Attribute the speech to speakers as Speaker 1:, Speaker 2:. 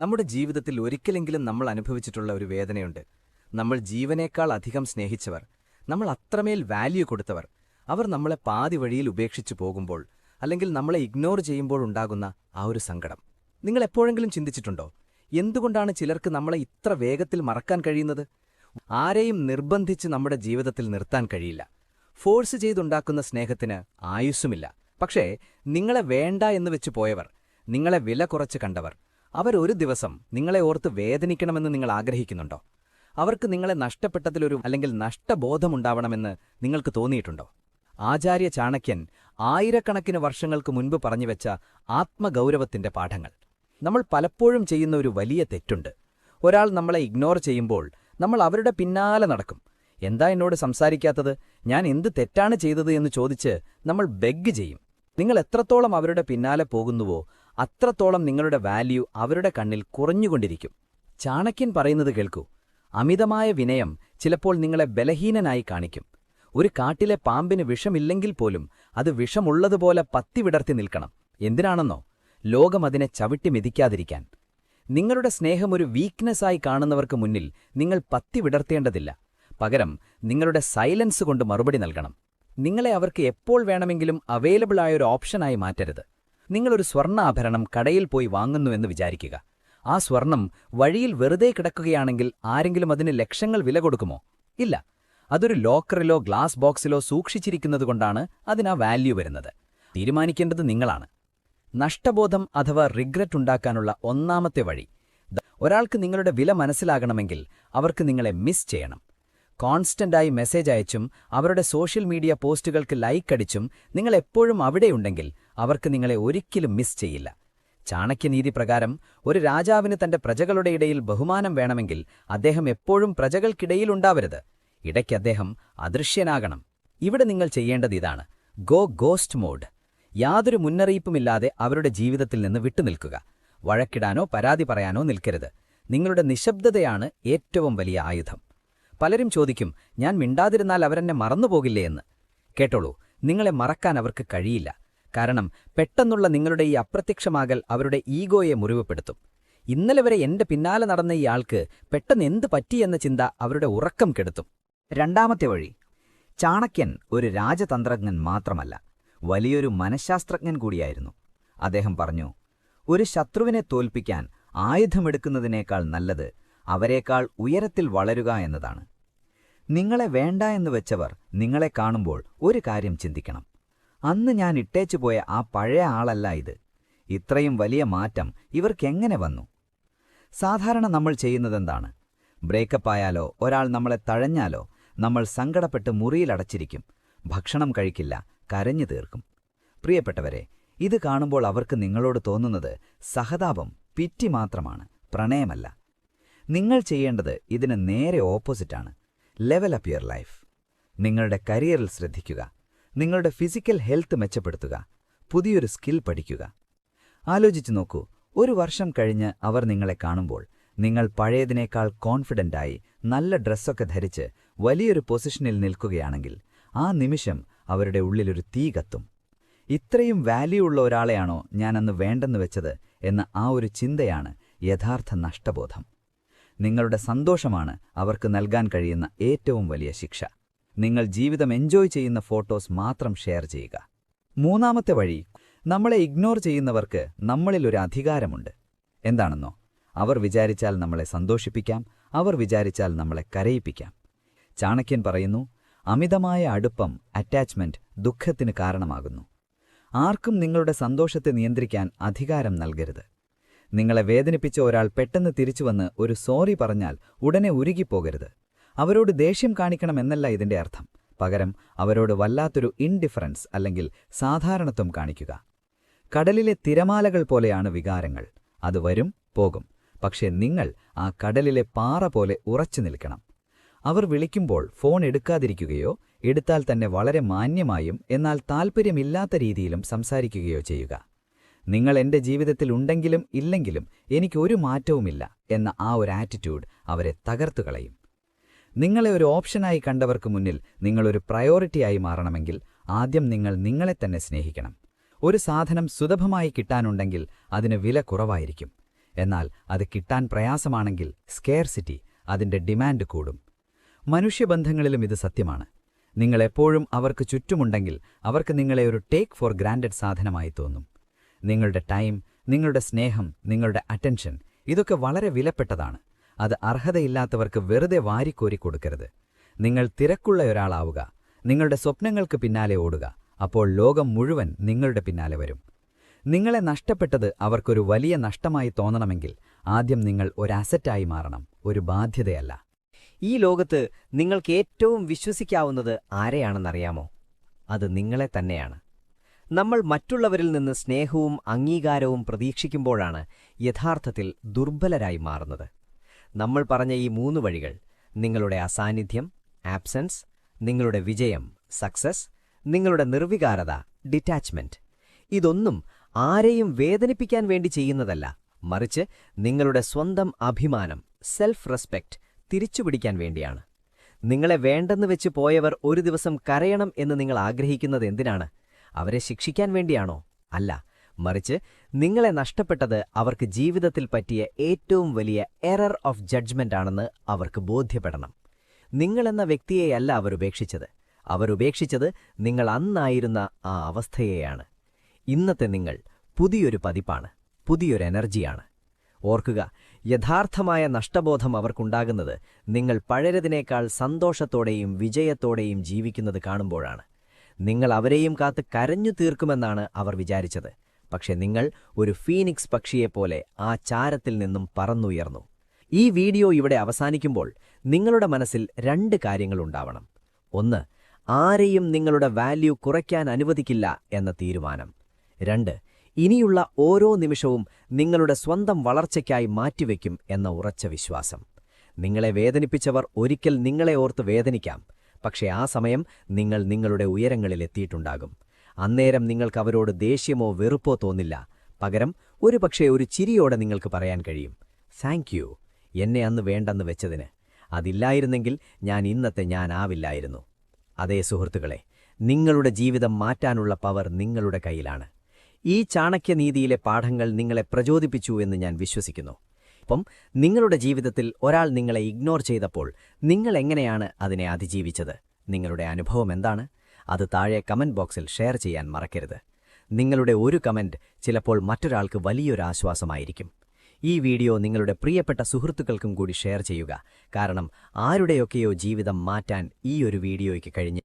Speaker 1: നമ്മുടെ ജീവിതത്തിൽ ഒരിക്കലെങ്കിലും നമ്മൾ അനുഭവിച്ചിട്ടുള്ള ഒരു വേദനയുണ്ട്. നമ്മൾ ജീവനേക്കാൾ അധികം സ്നേഹിച്ചവർ, നമ്മൾ അത്രമേൽ വാല്യൂ കൊടുത്തവർ, അവർ നമ്മളെ പാതി വഴിയിൽ ഉപേക്ഷിച്ചു പോകുമ്പോൾ, അല്ലെങ്കിൽ നമ്മളെ ഇഗ്നോർ ചെയ്യുമ്പോഴുണ്ടാകുന്ന ആ ഒരു സങ്കടം. നിങ്ങൾ എപ്പോഴെങ്കിലും ചിന്തിച്ചിട്ടുണ്ടോ, എന്തുകൊണ്ടാണ് ചിലർക്ക് നമ്മളെ ഇത്ര വേഗത്തിൽ മറക്കാൻ കഴിയുന്നത്? ആരെയും നിർബന്ധിച്ച് നമ്മുടെ ജീവിതത്തിൽ നിർത്താൻ കഴിയില്ല. ഫോഴ്സ് ചെയ്തുണ്ടാക്കുന്ന സ്നേഹത്തിന് ആയുസ്സുമില്ല. പക്ഷേ നിങ്ങളെ വേണ്ട എന്ന് വെച്ച് പോയവർ, നിങ്ങളെ വില കുറച്ച് കണ്ടവർ, അവരൊരു ദിവസം നിങ്ങളെ ഓർത്ത് വേദനിക്കണമെന്ന് നിങ്ങൾ ആഗ്രഹിക്കുന്നുണ്ടോ? അവർക്ക് നിങ്ങളെ നഷ്ടപ്പെട്ടതിലൊരു അല്ലെങ്കിൽ നഷ്ടബോധമുണ്ടാവണമെന്ന് നിങ്ങൾക്ക് തോന്നിയിട്ടുണ്ടോ? ആചാര്യ ചാണക്യൻ ആയിരക്കണക്കിന് വർഷങ്ങൾക്ക് മുൻപ് പറഞ്ഞുവെച്ച ആത്മഗൗരവത്തിന്റെ പാഠങ്ങൾ. നമ്മൾ പലപ്പോഴും ചെയ്യുന്ന ഒരു വലിയ തെറ്റുണ്ട്. ഒരാൾ നമ്മളെ ഇഗ്നോർ ചെയ്യുമ്പോൾ നമ്മൾ അവരുടെ പിന്നാലെ നടക്കും. എന്താ എന്നോട് സംസാരിക്കാത്തത്, ഞാൻ എന്ത് തെറ്റാണ് ചെയ്തത് എന്ന് ചോദിച്ച് നമ്മൾ ബെഗ് ചെയ്യും. നിങ്ങൾ എത്രത്തോളം അവരുടെ പിന്നാലെ പോകുന്നുവോ അത്രത്തോളം നിങ്ങളുടെ വാല്യൂ അവരുടെ കണ്ണിൽ കുറഞ്ഞുകൊണ്ടിരിക്കും. ചാണക്യൻ പറയുന്നത് കേൾക്കൂ. അമിതമായ വിനയം ചിലപ്പോൾ നിങ്ങളെ ബലഹീനനായി കാണിക്കും. ഒരു കാട്ടിലെ പാമ്പിന് വിഷമില്ലെങ്കിൽ പോലും അത് വിഷമുള്ളതുപോലെ പത്തിവിടർത്തി നിൽക്കണം. എന്തിനാണെന്നോ? ലോകം അതിനെ ചവിട്ടി മെതിക്കാതിരിക്കാൻ. നിങ്ങളുടെ സ്നേഹം ഒരു വീക്ക്നെസ്സായി കാണുന്നവർക്ക് മുന്നിൽ നിങ്ങൾ പത്തിവിടർത്തേണ്ടതില്ല. പകരം നിങ്ങളുടെ സൈലൻസ് കൊണ്ട് മറുപടി നൽകണം. നിങ്ങളെ അവർക്ക് എപ്പോൾ വേണമെങ്കിലും അവൈലബിളായ ഒരു ഓപ്ഷനായി മാറ്റരുത്. നിങ്ങളൊരു സ്വർണ്ണാഭരണം കടയിൽ പോയി വാങ്ങുന്നുവെന്ന് വിചാരിക്കുക. ആ സ്വർണം വഴിയിൽ വെറുതെ കിടക്കുകയാണെങ്കിൽ ആരെങ്കിലും അതിന് ലക്ഷങ്ങൾ വില കൊടുക്കുമോ? ഇല്ല. അതൊരു ലോക്കറിലോ ഗ്ലാസ് ബോക്സിലോ സൂക്ഷിച്ചിരിക്കുന്നതുകൊണ്ടാണ് അതിനാ വാല്യൂ വരുന്നത്. തീരുമാനിക്കേണ്ടത് നിങ്ങളാണ്. നഷ്ടബോധം അഥവാ റിഗ്രറ്റ് ഉണ്ടാക്കാനുള്ള ഒന്നാമത്തെ വഴി, ഒരാൾക്ക് നിങ്ങളുടെ വില മനസ്സിലാകണമെങ്കിൽ അവർക്ക് നിങ്ങളെ മിസ് ചെയ്യണം. കോൺസ്റ്റന്റായി മെസ്സേജ് അയച്ചും അവരുടെ സോഷ്യൽ മീഡിയ പോസ്റ്റുകൾക്ക് ലൈക്ക് അടിച്ചും നിങ്ങൾ എപ്പോഴും അവിടെയുണ്ടെങ്കിൽ അവർക്ക് നിങ്ങളെ ഒരിക്കലും മിസ് ചെയ്യില്ല. ചാണക്യനീതി പ്രകാരം ഒരു രാജാവിന് തന്റെ പ്രജകളുടെ ഇടയിൽ ബഹുമാനം വേണമെങ്കിൽ അദ്ദേഹം എപ്പോഴും പ്രജകൾക്കിടയിലുണ്ടാവരുത്. ഇടയ്ക്ക് അദ്ദേഹം അദൃശ്യനാകണം. ഇവിടെ നിങ്ങൾ ചെയ്യേണ്ടത് ഇതാണ്: ഗോസ്റ്റ് മോഡ്. യാതൊരു മുന്നറിയിപ്പുമില്ലാതെ അവരുടെ ജീവിതത്തിൽ നിന്ന് വിട്ടുനിൽക്കുക. വഴക്കിടാനോ പരാതി പറയാനോ നിൽക്കരുത്. നിങ്ങളുടെ നിശബ്ദതയാണ് ഏറ്റവും വലിയ ആയുധം. പലരും ചോദിക്കും, ഞാൻ മിണ്ടാതിരുന്നാൽ അവരെന്നെ മറന്നുപോകില്ലേ എന്ന്. കേട്ടോളൂ, നിങ്ങളെ മറക്കാൻ അവർക്ക് കഴിയില്ല. കാരണം പെട്ടെന്നുള്ള നിങ്ങളുടെ ഈ അപ്രത്യക്ഷമാകൽ അവരുടെ ഈഗോയെ മുറിവുപെടുത്തും. ഇന്നലെ വരെ എന്റെ പിന്നാലെ നടന്ന ഈ ആൾക്ക് പെട്ടെന്ന് എന്ത് പറ്റിയെന്ന ചിന്ത അവരുടെ ഉറക്കം കെടുത്തും. രണ്ടാമത്തെ വഴി. ചാണക്യൻ ഒരു രാജതന്ത്രജ്ഞൻ മാത്രമല്ല, വലിയൊരു മനഃശാസ്ത്രജ്ഞൻ കൂടിയായിരുന്നു. അദ്ദേഹം പറഞ്ഞു, ഒരു ശത്രുവിനെ തോൽപ്പിക്കാൻ ആയുധമെടുക്കുന്നതിനേക്കാൾ നല്ലത് അവരേക്കാൾ ഉയരത്തിൽ വളരുക എന്നതാണ്. നിങ്ങളെ വേണ്ട എന്ന് വെച്ചവർ നിങ്ങളെ കാണുമ്പോൾ ഒരു കാര്യം ചിന്തിക്കണം: അന്ന് ഞാൻ ഇട്ടേച്ചുപോയ ആ പഴയ ആളല്ല ഇത്. ഇത്രയും വലിയ മാറ്റം ഇവർക്കെങ്ങനെ വന്നു? സാധാരണ നമ്മൾ ചെയ്യുന്നതെന്താണ്? ബ്രേക്കപ്പായാലോ ഒരാൾ നമ്മളെ തഴഞ്ഞാലോ നമ്മൾ സങ്കടപ്പെട്ട് മുറിയിലടച്ചിരിക്കും. ഭക്ഷണം കഴിക്കില്ല, കരഞ്ഞു തീർക്കും. പ്രിയപ്പെട്ടവരെ, ഇത് കാണുമ്പോൾ അവർക്ക് നിങ്ങളോട് തോന്നുന്നത് സഹതാപം, പിറ്റി മാത്രമാണ്, പ്രണയമല്ല. നിങ്ങൾ ചെയ്യേണ്ടത് ഇതിന് നേരെ ഓപ്പോസിറ്റാണ്. Level up your life. നിങ്ങളുടെ കരിയറിൽ ശ്രദ്ധിക്കുക. നിങ്ങളുടെ ഫിസിക്കൽ ഹെൽത്ത് മെച്ചപ്പെടുത്തുക. പുതിയൊരു സ്കിൽ പഠിക്കുക. ആലോചിച്ചു നോക്കൂ, ഒരു വർഷം കഴിഞ്ഞ് അവർ നിങ്ങളെ കാണുമ്പോൾ നിങ്ങൾ പഴയതിനേക്കാൾ കോൺഫിഡന്റായി നല്ല ഡ്രസ്സൊക്കെ ധരിച്ച് വലിയൊരു പൊസിഷനിൽ നിൽക്കുകയാണെങ്കിൽ ആ നിമിഷം അവരുടെ ഉള്ളിലൊരു തീ കത്തും. ഇത്രയും വാല്യൂ ഉള്ള ഒരാളെയാണോ ഞാനന്ന് വേണ്ടെന്ന് വെച്ചത് എന്ന ആ ഒരു ചിന്തയാണ് യഥാർത്ഥ നഷ്ടബോധം. നിങ്ങളുടെ സന്തോഷമാണ് അവർക്ക് നൽകാൻ കഴിയുന്ന ഏറ്റവും വലിയ ശിക്ഷ. നിങ്ങൾ ജീവിതം എൻജോയ് ചെയ്യുന്ന ഫോട്ടോസ് മാത്രം ഷെയർ ചെയ്യുക. മൂന്നാമത്തെ വഴി. നമ്മളെ ഇഗ്നോർ ചെയ്യുന്നവർക്ക് നമ്മളിലൊരു അധികാരമുണ്ട്. എന്താണെന്നോ? അവർ വിചാരിച്ചാൽ നമ്മളെ സന്തോഷിപ്പിക്കാം, അവർ വിചാരിച്ചാൽ നമ്മളെ കരയിപ്പിക്കാം. ചാണക്യൻ പറയുന്നു, അമിതമായ അടുപ്പം, അറ്റാച്ച്മെന്റ് ദുഃഖത്തിന് കാരണമാകുന്നു. ആർക്കും നിങ്ങളുടെ സന്തോഷത്തെ നിയന്ത്രിക്കാൻ അധികാരം നൽകരുത്. നിങ്ങളെ വേദനിപ്പിച്ച ഒരാൾ പെട്ടെന്ന് തിരിച്ചുവന്ന് ഒരു സോറി പറഞ്ഞാൽ ഉടനെ ഉരുകിപ്പോകരുത്. അവരോട് ദേഷ്യം കാണിക്കണമെന്നല്ല ഇതിന്റെ അർത്ഥം. പകരം അവരോട് വല്ലാത്തൊരു ഇൻഡിഫറൻസ് അല്ലെങ്കിൽ സാധാരണത്വം കാണിക്കുക. കടലിലെ തിരമാലകൾ പോലെയാണ് വികാരങ്ങൾ. അത് വരും, പോകും. പക്ഷേ നിങ്ങൾ ആ കടലിലെ പാറ പോലെ ഉറച്ചു നിൽക്കണം. അവർ വിളിക്കുമ്പോൾ ഫോൺ എടുക്കാതിരിക്കുകയോ എടുത്താൽ തന്നെ വളരെ മാന്യമായും എന്നാൽ താൽപ്പര്യമില്ലാത്ത രീതിയിലും സംസാരിക്കുകയോ ചെയ്യുക. നിങ്ങൾ എന്റെ ജീവിതത്തിൽ ഉണ്ടെങ്കിലും ഇല്ലെങ്കിലും എനിക്കൊരു മാറ്റവുമില്ല എന്ന ആ ഒരു ആറ്റിറ്റ്യൂഡ് അവരെ തകർത്തുകളയും. നിങ്ങളെ ഒരു ഓപ്ഷനായി കണ്ടവർക്ക് മുന്നിൽ നിങ്ങളൊരു പ്രയോറിറ്റിയായി മാറണമെങ്കിൽ ആദ്യം നിങ്ങൾ നിങ്ങളെ തന്നെ സ്നേഹിക്കണം. ഒരു സാധനം സുലഭമായി കിട്ടാനുണ്ടെങ്കിൽ അതിന് വില കുറവായിരിക്കും.
Speaker 2: എന്നാൽ അത് കിട്ടാൻ പ്രയാസമാണെങ്കിൽ സ്കേർസിറ്റി, അതിന്റെ ഡിമാൻഡ് കൂടും. മനുഷ്യബന്ധങ്ങളിലും ഇത് സത്യമാണ്. നിങ്ങളെപ്പോഴും അവർക്ക് ചുറ്റുമുണ്ടെങ്കിൽ അവർക്ക് നിങ്ങളെ ഒരു ടേക്ക് ഫോർ ഗ്രാൻഡഡ് സാധനമായി തോന്നും. നിങ്ങളുടെ ടൈം, നിങ്ങളുടെ സ്നേഹം, നിങ്ങളുടെ അറ്റൻഷൻ ഇതൊക്കെ വളരെ വിലപ്പെട്ടതാണ്. അത് അർഹതയില്ലാത്തവർക്ക് വെറുതെ വാരിക്കോരി കൊടുക്കരുത്. നിങ്ങൾ തിരക്കുള്ളയൊരാളാവുക, നിങ്ങളുടെ സ്വപ്നങ്ങൾക്ക് പിന്നാലെ ഓടുക. അപ്പോൾ ലോകം മുഴുവൻ നിങ്ങളുടെ പിന്നാലെ വരും. നിങ്ങളെ നഷ്ടപ്പെട്ടത് അവർക്കൊരു വലിയ നഷ്ടമായി തോന്നണമെങ്കിൽ ആദ്യം നിങ്ങൾ ഒരു അസറ്റായി മാറണം, ഒരു ബാധ്യതയല്ല.
Speaker 3: ഈ ലോകത്ത് നിങ്ങൾക്ക് ഏറ്റവും വിശ്വസിക്കാവുന്നത് ആരെയാണെന്നറിയാമോ? അത് നിങ്ങളെ തന്നെയാണ്. നമ്മൾ മറ്റുള്ളവരിൽ നിന്ന് സ്നേഹവും അംഗീകാരവും പ്രതീക്ഷിക്കുമ്പോഴാണ് യഥാർത്ഥത്തിൽ ദുർബലരായി മാറുന്നത്. നമ്മൾ പറഞ്ഞ ഈ 3 വഴികൾ, നിങ്ങളുടെ അസാന്നിധ്യം, ആബ്സെൻസ്, നിങ്ങളുടെ വിജയം, സക്സസ്, നിങ്ങളുടെ നിർവികാരത, ഡിറ്റാച്ച്മെന്റ്, ഇതൊന്നും ആരെയും വേദനിപ്പിക്കാൻ വേണ്ടി ചെയ്യുന്നതല്ല, മറിച്ച് നിങ്ങളുടെ സ്വന്തം അഭിമാനം, സെൽഫ് റെസ്പെക്റ്റ് തിരിച്ചുപിടിക്കാൻ വേണ്ടിയാണ്. നിങ്ങളെ വേണ്ടെന്ന് വെച്ച് പോയവർ ഒരു ദിവസം കരയണം എന്ന് നിങ്ങൾ ആഗ്രഹിക്കുന്നത് എന്തിനാണ്? അവരെ ശിക്ഷിക്കാൻ വേണ്ടിയാണോ? അല്ല, മറിച്ച് നിങ്ങളെ നഷ്ടപ്പെട്ടത് അവർക്ക് ജീവിതത്തിൽ പറ്റിയ ഏറ്റവും വലിയ എറർ ഓഫ് ജഡ്ജ്മെന്റ് ആണെന്ന് അവർക്ക് ബോധ്യപ്പെടണം. നിങ്ങളെന്ന വ്യക്തിയെയല്ല അവരുപേക്ഷിച്ചത്. അവരുപേക്ഷിച്ചത് നിങ്ങൾ അന്നായിരുന്ന ആ അവസ്ഥയെയാണ്. ഇന്നത്തെ നിങ്ങൾ പുതിയൊരു പതിപ്പാണ്, പുതിയൊരു എനർജിയാണ്. ഓർക്കുക, യഥാർത്ഥമായ നഷ്ടബോധം അവർക്കുണ്ടാകുന്നത് നിങ്ങൾ പഴയതിനേക്കാൾ സന്തോഷത്തോടെയും വിജയത്തോടെയും ജീവിക്കുന്നത് കാണുമ്പോഴാണ്. നിങ്ങൾ അവരെയും കാത്ത് കരഞ്ഞു തീർക്കുമെന്നാണ് അവർ വിചാരിച്ചത്. പക്ഷെ നിങ്ങൾ ഒരു ഫീനിക്സ് പക്ഷിയെപ്പോലെ ആ ചാരത്തിൽ നിന്നും പറന്നുയർന്നു. ഈ വീഡിയോ ഇവിടെ അവസാനിക്കുമ്പോൾ നിങ്ങളുടെ മനസ്സിൽ 2 കാര്യങ്ങളുണ്ടാവണം. 1, ആരെയും നിങ്ങളുടെ വാല്യൂ കുറയ്ക്കാൻ അനുവദിക്കില്ല എന്ന തീരുമാനം. 2, ഇനിയുള്ള ഓരോ നിമിഷവും നിങ്ങളുടെ സ്വന്തം വളർച്ചയ്ക്കായി മാറ്റിവെക്കും എന്ന ഉറച്ച വിശ്വാസം. നിങ്ങളെ വേദനിപ്പിച്ചവർ ഒരിക്കൽ നിങ്ങളെ ഓർത്ത് വേദനിക്കാം, പക്ഷേ ആ സമയം നിങ്ങൾ നിങ്ങളുടെ ഉയരങ്ങളിലെത്തിയിട്ടുണ്ടാകും. അന്നേരം നിങ്ങൾക്ക് അവരോട് ദേഷ്യമോ വെറുപ്പോ തോന്നില്ല. പകരം ഒരുപക്ഷേ ഒരു ചിരിയോടെ നിങ്ങൾക്ക് പറയാൻ കഴിയും, താങ്ക് യു, എന്നെ അന്ന് വേണ്ടെന്ന് വെച്ചതിന്. അതില്ലായിരുന്നെങ്കിൽ ഞാൻ ഇന്നത്തെ ഞാനാവില്ലായിരുന്നു. അതേ സുഹൃത്തുക്കളെ, നിങ്ങളുടെ ജീവിതം മാറ്റാനുള്ള പവർ നിങ്ങളുടെ കയ്യിലാണ്. ഈ ചാണക്യനീതിയിലെ പാഠങ്ങൾ നിങ്ങളെ പ്രചോദിപ്പിച്ചു എന്ന് ഞാൻ വിശ്വസിക്കുന്നു. ഒപ്പം നിങ്ങളുടെ ജീവിതത്തിൽ ഒരാൾ നിങ്ങളെ ഇഗ്നോർ ചെയ്തപ്പോൾ നിങ്ങൾ എങ്ങനെയാണ് അതിനെ അതിജീവിച്ചത്? നിങ്ങളുടെ അനുഭവം എന്താണ്? അത് താഴെ കമന്റ് ബോക്സിൽ ഷെയർ ചെയ്യാൻ മറക്കരുത്. നിങ്ങളുടെ ഒരു കമന്റ് ചിലപ്പോൾ മറ്റൊരാൾക്ക് വലിയൊരു ആശ്വാസമായിരിക്കും. ഈ വീഡിയോ നിങ്ങളുടെ പ്രിയപ്പെട്ട സുഹൃത്തുക്കൾക്കും കൂടി ഷെയർ ചെയ്യുക. കാരണം ആരുടെയൊക്കെയോ ജീവിതം മാറ്റാൻ ഈ ഒരു വീഡിയോയ്ക്ക് കഴിഞ്ഞ്